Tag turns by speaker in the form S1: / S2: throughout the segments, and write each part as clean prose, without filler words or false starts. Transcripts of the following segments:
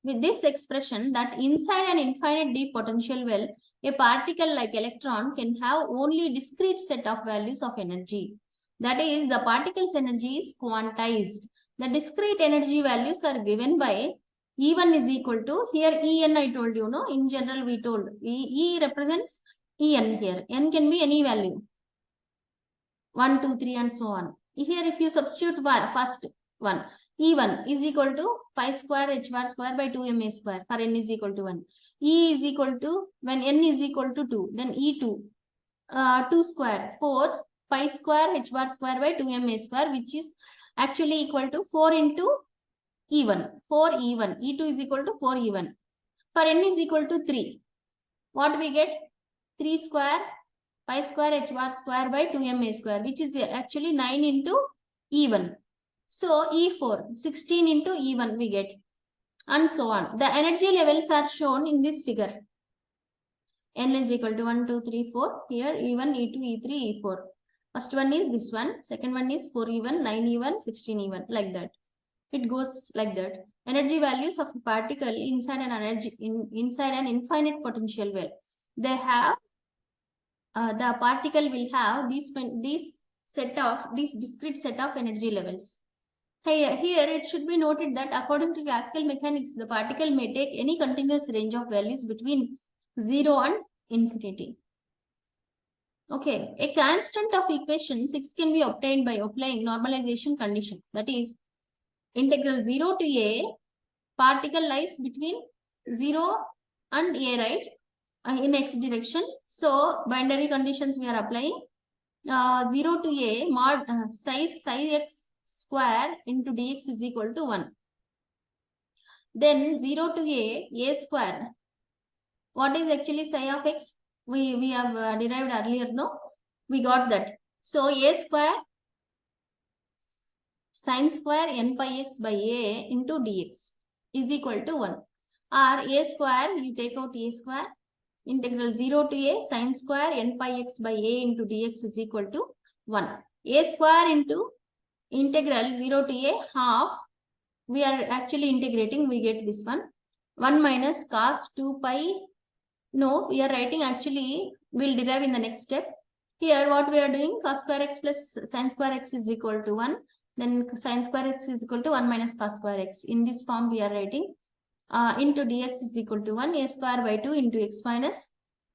S1: with this expression that inside an infinite deep potential well, a particle like electron can have only discrete set of values of energy. That is, the particle's energy is quantized. The discrete energy values are given by E1 is equal to, here En I told you, no? In general we told, E represents En here. N can be any value. 1, 2, 3 and so on. Here if you substitute first one, E1 is equal to pi square h bar square by 2ma square for n is equal to 1. E is equal to, when n is equal to 2, then E2, 2 square, 4 pi square h bar square by 2ma square, which is actually equal to 4 into E1, 4E1, E2 is equal to 4E1. For n is equal to 3, what we get? 3 square pi square h bar square by 2ma square, which is actually 9 into E1. So E4, 16 into E1 we get, and so on. The energy levels are shown in this figure. N is equal to 1, 2, 3, 4. Here E1, E2, E3, E4. First one is this one. Second one is 4E1, 9E1, 16E1, like that. It goes like that. Energy values of a particle inside an infinite potential well. They have the particle will have this discrete set of energy levels. Here it should be noted that according to classical mechanics, the particle may take any continuous range of values between 0 and infinity. Okay, a constant of equation 6 can be obtained by applying normalization condition. That is, integral 0 to a, particle lies between 0 and a, right? In x direction. So boundary conditions we are applying. 0 to a mod psi x square into dx is equal to 1. Then 0 to a square. What is actually psi of x? We have derived earlier, no? We got that. So a square sine square n pi x by a into dx is equal to 1. Or a square, you take out a square, integral 0 to a sine square n pi x by a into dx is equal to 1. A square into integral 0 to a half, we are actually integrating, we get this one. 1 minus cos 2 pi, no, we are writing actually, we'll derive in the next step. Here what we are doing, cos square x plus sin square x is equal to 1. Then sin square x is equal to 1 minus cos square x. In this form we are writing. Into dx is equal to 1, a square by 2 into x minus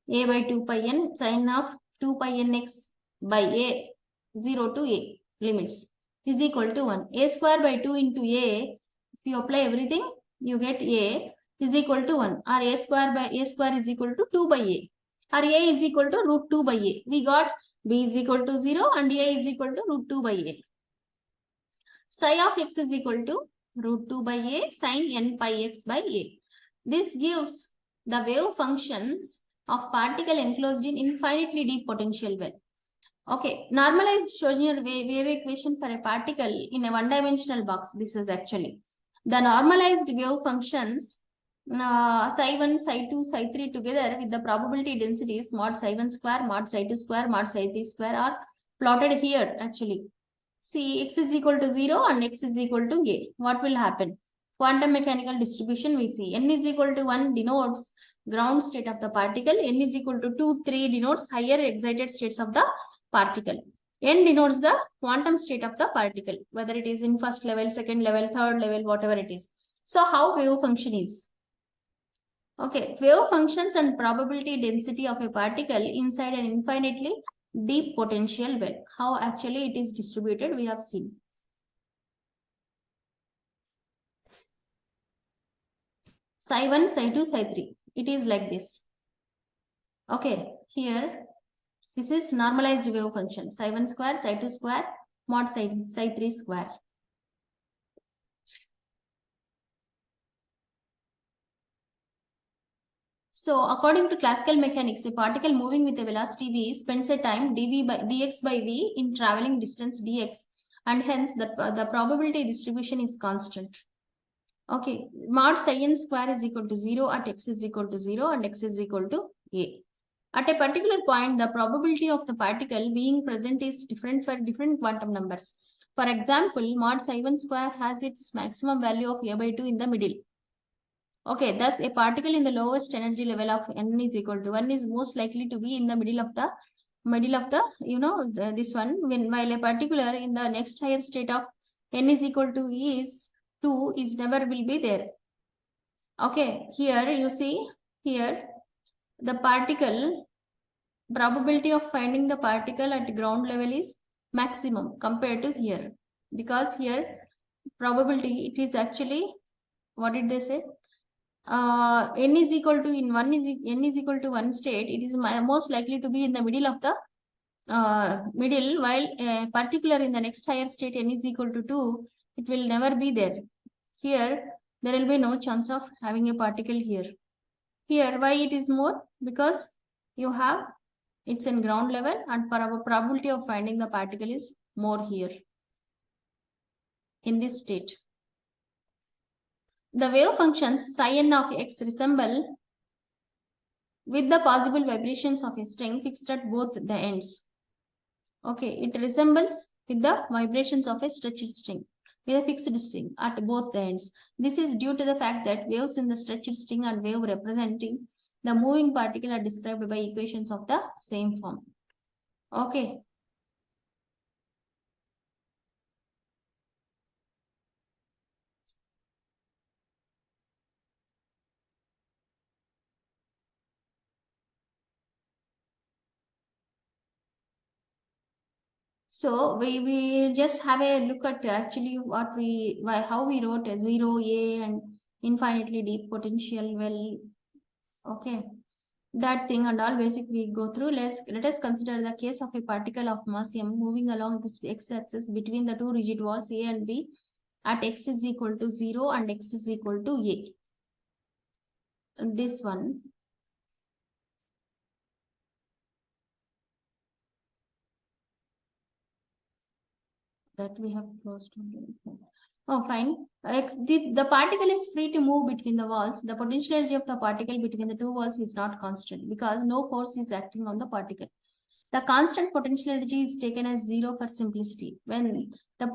S1: a by 2 pi n sin of 2 pi n x by a 0 to a limits is equal to 1. A square by 2 into a, if you apply everything, you get a is equal to 1, or a square is equal to 2 by a, or a is equal to root 2 by a. We got b is equal to 0 and a is equal to root 2 by a. Psi of x is equal to root 2 by a sin n pi x by a. This gives the wave functions of particle enclosed in infinitely deep potential well. Okay, normalized Schroedinger wave equation for a particle in a one-dimensional box. This is actually the normalized wave functions psi 1, psi 2, psi 3 together with the probability densities mod psi 1 square, mod psi 2 square, mod psi 3 square are plotted here actually. See, x is equal to 0 and x is equal to a. What will happen? Quantum mechanical distribution we see. N is equal to 1 denotes ground state of the particle. N is equal to 2, 3 denotes higher excited states of the particle. N denotes the quantum state of the particle, whether it is in first level, second level, third level, whatever it is. So how wave function is? Okay, wave functions and probability density of a particle inside an infinitely deep potential well. How actually it is distributed, we have seen. Psi 1, psi 2, psi 3. It is like this. Okay, here this is normalized wave function. Psi 1 square, psi 2 square, mod psi 3 square. So according to classical mechanics, a particle moving with a velocity v spends a time dx by v in traveling distance dx, and hence the probability distribution is constant. Okay, mod psi n square is equal to 0 at x is equal to 0 and x is equal to a. At a particular point, the probability of the particle being present is different for different quantum numbers. For example, mod psi 1 square has its maximum value of a by 2 in the middle. Okay, thus a particle in the lowest energy level of n is equal to 1 is most likely to be in the middle of the this one, when while a particular in the next higher state of n is equal to is 2 is never will be there. Okay, here you see, here the particle probability of finding the particle at ground level is maximum compared to here, because here probability it is actually, what did they say, n is equal to in one is n is equal to 1 state, it is most likely to be in the middle of the middle, while particular in the next higher state n is equal to 2, it will never be there. Here there will be no chance of having a particle here. Here why it is more? Because you have it's in ground level and probability of finding the particle is more here in this state. The wave functions psi n of x resemble with the possible vibrations of a string fixed at both the ends. Okay, it resembles with the vibrations of a stretched string, with a fixed string at both the ends. This is due to the fact that waves in the stretched string and wave representing the moving particle are described by equations of the same form. Okay. So we just have a look at actually how we wrote a 0 A and infinitely deep potential. Well, okay, that thing and all basic we go through. Let us consider the case of a particle of mass m moving along this x-axis between the two rigid walls A and B at x is equal to 0 and x is equal to A. This one. That we have closed. Oh, fine. The particle is free to move between the walls. The potential energy of the particle between the two walls is not constant because no force is acting on the particle. The constant potential energy is taken as 0 for simplicity. When the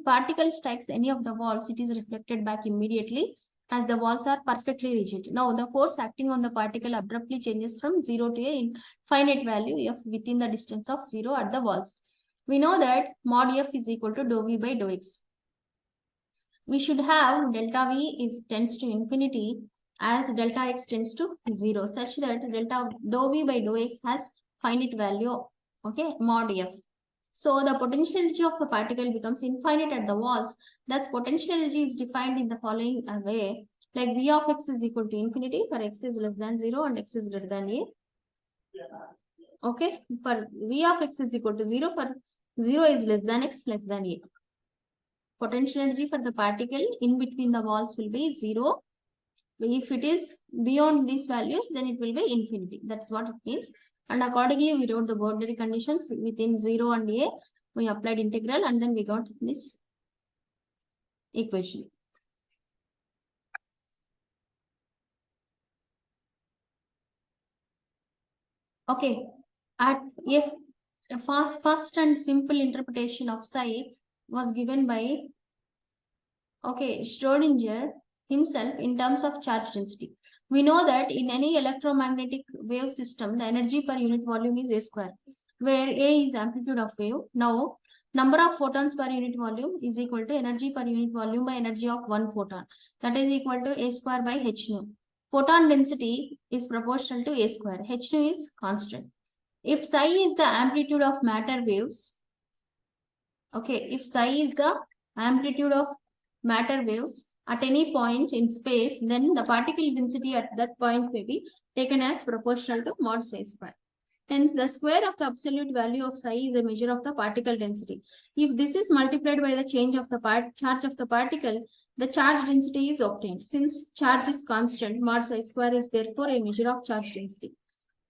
S1: particle strikes any of the walls, it is reflected back immediately as the walls are perfectly rigid. Now, the force acting on the particle abruptly changes from 0 to a finite value f within the distance of 0 at the walls. We know that mod f is equal to dou v by dou x. We should have delta v tends to infinity as delta x tends to 0, such that delta dou v by dou x has finite value, okay, mod f. So the potential energy of the particle becomes infinite at the walls. Thus, potential energy is defined in the following way, like v of x is equal to infinity for x is less than 0 and x is greater than a. Okay, for v of x is equal to 0 for 0 is less than x less than a. Potential energy for the particle in between the walls will be 0. If it is beyond these values, then it will be infinity. That's what it means. And accordingly, we wrote the boundary conditions within 0 and a. We applied integral and then we got this equation. Okay. At if a first and simple interpretation of psi was given by Schrodinger himself in terms of charge density. We know that in any electromagnetic wave system, the energy per unit volume is a square, where a is amplitude of wave. Now, number of photons per unit volume is equal to energy per unit volume by energy of one photon. That is equal to a square by h nu. Photon density is proportional to a square. H nu is constant. If psi is the amplitude of matter waves, if psi is the amplitude of matter waves at any point in space, then the particle density at that point may be taken as proportional to mod psi square. Hence, the square of the absolute value of psi is a measure of the particle density. If this is multiplied by the change of the charge of the particle, the charge density is obtained. Since charge is constant, mod psi square is therefore a measure of charge density.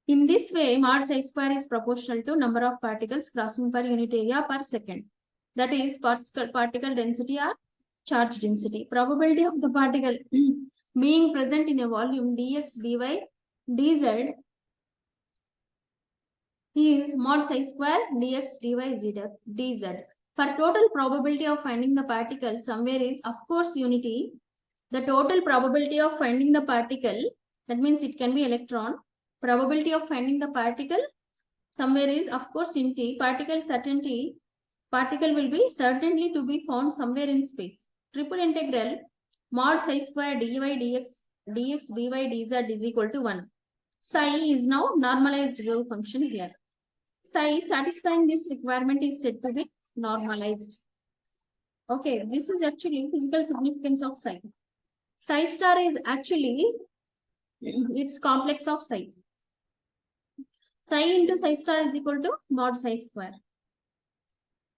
S1: In this way, mod psi square is proportional to number of particles crossing per unit area per second. That is particle density or charge density. Probability of the particle being present in a volume dx, dy, dz is mod psi square dx, dy, dz. For total probability of finding the particle somewhere is of course unity. the total probability of finding the particle, that means it can be electron, probability of finding the particle somewhere is of course in T, particle certainty, particle will be certainly to be found somewhere in space. Triple integral mod psi square dy dx dx dy dz is equal to 1. Psi is now normalized wave function here. Psi satisfying this requirement is said to be normalized. Okay, this is actually physical significance of psi. Psi star is actually its complex of psi. Psi into psi star is equal to mod psi square.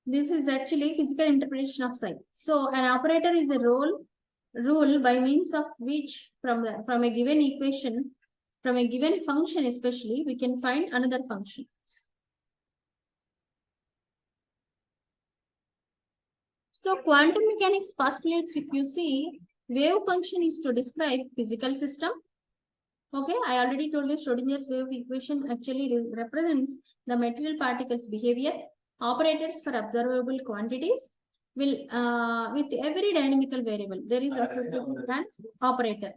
S1: This is actually physical interpretation of psi. So an operator is a rule by means of which from a given equation, from a given function especially, we can find another function. So quantum mechanics postulates, if you see, wave function is to describe physical system. Okay, I already told you Schrodinger's wave equation actually represents the material particles behavior. Operators for observable quantities will, with every dynamical variable, there is associated an operator.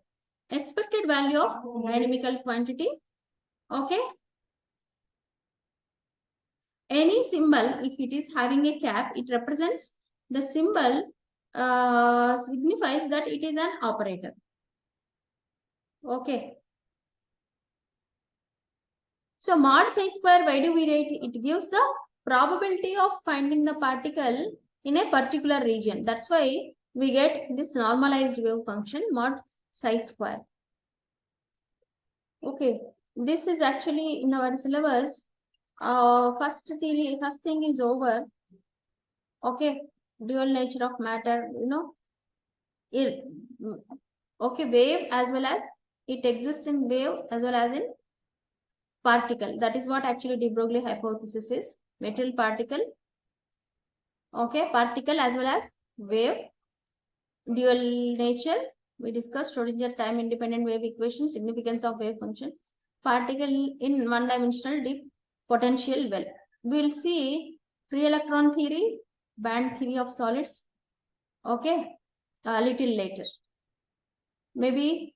S1: Expected value of dynamical quantity. Okay. Any symbol, if it is having a cap, it represents the symbol signifies that it is an operator. Okay. So mod psi square, why do we write? It gives the probability of finding the particle in a particular region. That's why we get this normalized wave function mod psi square. Okay, this is actually in our syllabus. First thing is over. Okay, dual nature of matter, you know. Okay, wave as well as it exists in wave as well as in particle. That is what actually de Broglie hypothesis is. Material particle. Okay, particle as well as wave. Dual nature. We discussed Schrodinger time independent wave equation, significance of wave function. Particle in one-dimensional deep potential well. We will see free electron theory, band theory of solids. Okay, a little later. Maybe